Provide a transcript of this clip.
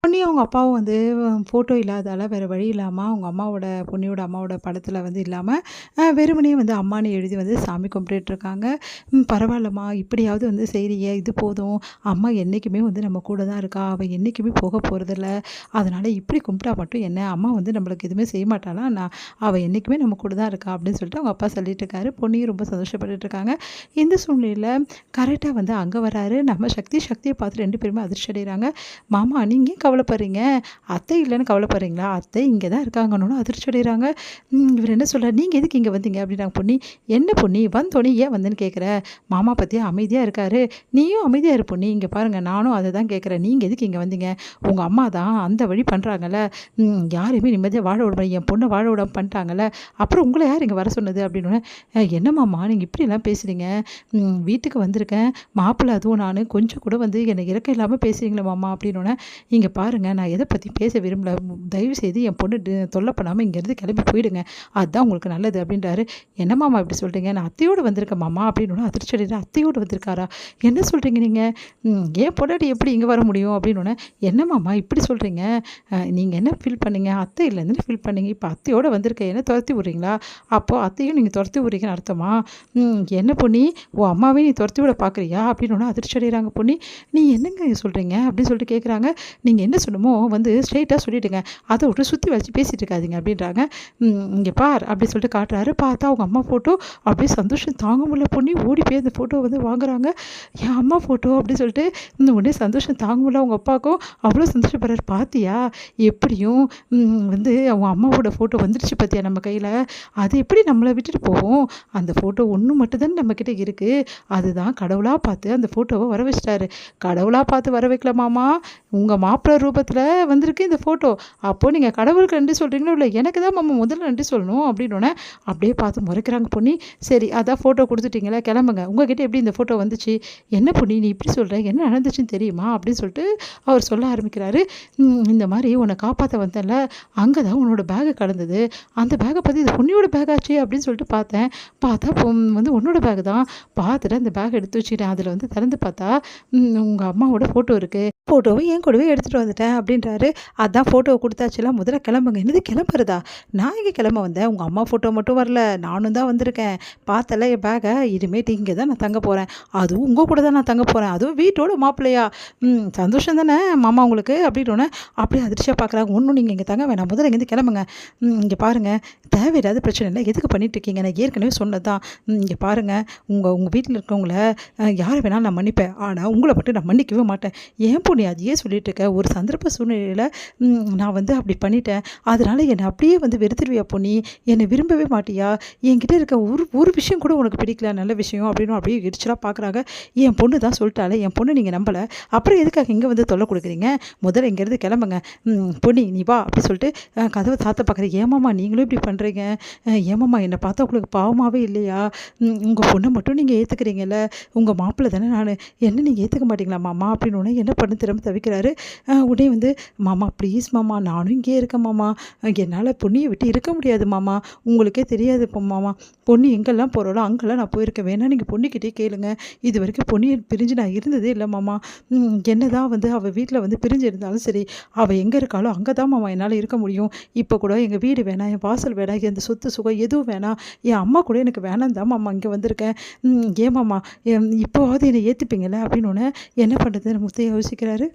பொன்னியும் அவங்க அப்பாவும் வந்து ஃபோட்டோ இல்லாதால வேறு வழி இல்லாம அவங்க அம்மாவோட பொன்னியோட அம்மாவோட படத்தில வந்து இல்லாம, வெறுமனே வந்து அம்மான்னு எழுதி வந்து சாமி கும்பிட்டுட்ருக்காங்க. பரவாயில்லம்மா இப்படியாவது வந்து செய்றியே, இது போதும். அம்மா என்னைக்குமே வந்து நம்ம கூட தான் இருக்கா. அவ என்னைக்குமே போக போறதில்ல. அதனால இப்படி கும்பிட்டா மட்டும் என்ன? அம்மா வந்து நம்மளுக்கு எதுவுமே செய்ய மாட்டாளா என்ன? அவ என்னைக்குமே நம்ம கூட தான் இருக்கா அப்படின்னு சொல்லிட்டு அவங்க அப்பா சொல்லிட்டு இருக்காரு. பொன்னியும் ரொம்ப சந்தோஷப்பட்டுட்டு இருக்காங்க. இந்த சூழ்நிலையில கரெக்ட்டா வந்து அங்க வராரு. நம்ம சக்திய பார்த்து 2 பேருமே அதிர்ச்சி அடையிறாங்க. மாமா நீங்க ஏன் கவலைப்படுறீங்க? அத்தை இல்லன்னு கவலைப்படுறீங்களா? அத்தை இங்க தான் இருக்காங்கன்னோன அதிர்ச்சி அடையிறாங்க. இவரு என்ன சொல்றாரு, "நீங்க எதுக்கு இங்க வந்தீங்க?" அப்படின்னாங்க பொன்னி. "என்ன பொன்னி வந்தோனே ஏன் வந்தேன்னு கேட்குற? மாமா பாத்தியா அமைதியா இருக்காரு. நீயும் அமைதியா இரு பொன்னி. இங்க பாருங்க நானும் அத தான் கேட்குறேன். நீங்க எதுக்கு இங்க வந்தீங்க? உங்க அம்மா தான் அந்த வழி பண்றாங்கல்ல. யாரையுமே நிம்மதியா வாழ விட மாட்டேங்க. என் பொண்ண வாழ விடாம பண்ணிட்டாங்கல்ல. அப்புறம் உங்கள யார் இங்க வர சொன்னது?" அப்படின்னோனே, "என்ன மாமா நீங்க இப்படிலாம் பேசுறீங்க? வீட்டுக்கு வந்திருக்கேன். மாப்பிள்ளை அதுவும் நானு. கொஞ்சம் கூட வந்து என்ன இரக்கம் இல்லாம பேசுறீங்களே மாமா" அப்படின்னோனே, "இங்க பாருங்க நான் எத பத்தி பேச விரும்பல. தயவுசெய்து என் பொண்ணு தொல்ல பண்ணாம இங்கேருந்து கிளம்பி போயிடுங்க. அதுதான் உங்களுக்கு நல்லது" அப்படின்றாரு. "என்ன மாமா இப்படி சொல்றீங்க? நான் அத்தையோட வந்திருக்கேன் மாமா" அப்படின்னோனே அதிர்ச்சி அடைறேன். "அத்தையோட வந்திருக்காரா? என்ன சொல்றீங்க நீங்க? என் பொண்டாட்டி எப்படி இங்க வர முடியும்?" அப்படின்னோனே, "என்ன மாமா இப்படி சொல்றீங்க? நீங்க என்ன ஃபீல் பண்ணீங்க? அத்தை இல்லன்னு ஃபீல் பண்ணீங்க. இப்ப அத்தையோட வந்திருக்க என்ன தொரத்தி விடுறீங்களா? அப்போ அத்தையும் நீங்க தொரத்தி விடுறீங்கன்னு அர்த்தமா? என்ன பொன்னி உன் அம்மாவையும் நீ தொரத்தி விட பார்க்குறியா?" அப்படின்னோனே அதிர்ச்சி அடைகிறாங்க பொன்னி. "நீ என்னங்க சொல்றீங்க?" அப்படின்னு சொல்லிட்டு கேட்குறாங்க. "நீங்க என்ன சொல்லணுமோ வந்து ஸ்ட்ரெயிட்டா சொல்லிடுங்க. அத விட்டு சுத்தி வளைச்சு பேசிட்டு இருக்காதீங்க" அப்படின்றாங்க. "இங்க பார்" அப்படி சொல்லிட்டு காட்டுறாரு. பார்த்தா அவங்க அம்மா ஃபோட்டோ. அப்படியே சந்தோஷம் தாங்க முடியல பொன்னி ஓடி போய் அந்த ஃபோட்டோ வந்து வாங்குறாங்க. "என் அம்மா ஃபோட்டோ" அப்படின்னு சொல்லிட்டு உடனே சந்தோஷம் தாங்க முடியல அவங்க அப்பாவுக்கும். அவ்வளோ சந்தோஷப்படுறாரு. "பாத்தியா எப்படியும் வந்து அவங்க அம்மாவோட ஃபோட்டோ வந்துடுச்சு பாத்தியா நம்ம கையில. அது எப்படி நம்மள விட்டுட்டு போகும்? அந்த ஃபோட்டோ ஒண்ணு மட்டும் தானே நம்மகிட்ட இருக்கு. அதுதான் கடவுளா பார்த்து அந்த ஃபோட்டோவ வர வச்சுட்டாரு. கடவுளா பார்த்து வர வைக்கல மாமா. உங்க மாப்பிள்ளை ரூபத்துல வந்திருக்கு இந்த ஃபோட்டோ. அப்போ நீங்க கடவுளுக்கு நன்றி சொல்றீங்களோ இல்ல எனக்கு தான் மாமா முதல்ல நன்றி சொல்லணும்" அப்படின்னோனே அப்படியே பார்த்து முறைக்கிறாங்க பொன்னி. "சரி அதான் ஃபோட்டோ குடுத்துட்டீங்களா கிளம்புங்க. உங்ககிட்ட எப்படி இந்த ஃபோட்டோ வந்துச்சு? என்ன பொன்னி நீ இப்படி சொல்ற? என்ன நடந்துச்சுன்னு தெரியுமா?" அப்படின்னு சொல்லிட்டு அவர் சொல்ல ஆரம்பிக்கிறாரு. "இந்த மாரி உன்னை காப்பாத்த வந்தேன்ல, அங்க தான் உன்னோட பேக் கடந்தது. அந்த பேக்க பார்த்து இது பொன்னியோட பேக் ஆச்சே அப்படின்னு சொல்லிட்டு பார்த்தேன். பார்த்தா வந்து உன்னோட பேக் தான். பார்த்துட்டு அந்த பேக் எடுத்து வச்சுக்கிட்டேன். அதில வந்து திறந்து பார்த்தா உங்க அம்மாவோட ஃபோட்டோ இருக்கு. ஃபோட்டோவ என் கூடவே எடுத்துட்டு வந்துட்டேன்" அப்படின்றாரு. "அதான் ஃபோட்டோவ குடுத்தாச்சுல முதல்ல கிளம்புங்க." "என்னது கிளம்புறதா? நான் எங்க கிளம்ப வந்தேன்? உங்க அம்மா ஃபோட்டோ மட்டும் வரல. நானும் தான் வந்திருக்கேன். பார்த்தல என் பேக்க. இனிமேட்டு இங்க தான் நான் தங்க போறேன். அதுவும் உங்க கூட தான் நான் தங்க போறேன். அதுவும் வீட்டோட மாப்பிள்ளையா? சந்தோஷம் தானே மாமா உங்களுக்கு?" அப்படின்னோனே அப்படியே அதிர்ச்சியா பார்க்குறாங்க. "ஒண்ணும் நீங்க இங்க தங்க வேணாம். முதல்ல இங்கேருந்து கிளம்புங்க. இங்க பாருங்க தேவையில்லாத பிரச்சனை இல்ல. எதுக்கு பண்ணிட்டு இருக்கீங்க? நான் ஏற்கனவே சொன்னது தான். இங்க பாருங்க உங்க உங்க வீட்ல இருக்கவங்கள யார வேணாலும் நான் மன்னிப்பேன். ஆனா உங்கள மட்டும் நான் மன்னிக்கவே மாட்டேன். ஏன் பொண்ணு அதையே சொல்லிட்டு இருக்க? ஒரு சந்தர்ப்ப சூழ்நிலையில நான் வந்து அப்படி பண்ணிட்டேன். அதனால என்ன அப்படியே வந்து வெறுத்துருவியா பொன்னி? என்னை விரும்பவே மாட்டியா? என்கிட்ட இருக்க ஒரு ஒரு விஷயம் கூட உனக்கு பிடிக்கல நல்ல விஷயம்" அப்படின்னு அப்படியே எரிச்சலா பார்க்குறாங்க. "என் பொண்ணு தான் சொல்லிட்டாளே, என் பொண்ண நீங்க நம்பல. அப்புறம் எதுக்காக இங்க வந்து தொல்ல குடுக்குறீங்க? முதல்ல இங்கேருந்து கிளம்புங்க. பொன்னி நீ வா" அப்படி சொல்லிட்டு கதவ சாத்த பார்க்குறேன். "ஏமாம்மா நீங்களும் இப்படி பண்றீங்க? ஏமாம்மா என்ன பார்த்தா உங்களுக்கு பாவமாவே இல்லையா? உங்க பொண்ண மட்டும் நீங்க ஏத்துக்கிறீங்கல்ல. உங்க மாப்பிள்ளை தானே நானு. என்ன நீங்க ஏத்துக்க மாட்டீங்களா மாமா?" அப்படின்னோனே என்ன பண்ண தெரியாம தவிக்கிறாரு. உடனே வந்து, "மாமா ப்ளீஸ் மாமா நானும் இங்கேயே இருக்கேன் மாமா. என்னால பொன்னிய விட்டு இருக்க முடியாது மாமா. உங்களுக்கே தெரியாது மாமா. பொன்னி எங்கெல்லாம் போறாளோ அங்கெல்லாம் நான் போயிருக்கேன். வேணா நீங்க பொன்னிக்கிட்டயே கேளுங்க. இதுவரைக்கும் பொன்னிய பிரிஞ்சு நான் இருந்ததே இல்ல மாமா. என்னதான் வந்து அவ வீட்ல வந்து பிரிஞ்சு இருந்தாலும் சரி, அவ எங்க இருக்காளோ அங்க தான் மாமா என்னால இருக்க முடியும். இப்ப கூட எங்க வீடு வேணாம், என் வாசல் வேணாம், எந்த சொத்து சுகம் எதுவும் வேணாம். என் அம்மா கூட எனக்கு வேணான்னு தான் மாமா இங்க வந்திருக்கேன். ஏன் மாமா இப்போவாவது என்னை ஏத்துப்பீங்கல்ல?" அப்படின்னோனே என்ன பண்றதுன்னு முத்தையா யோசிக்கிறாரு.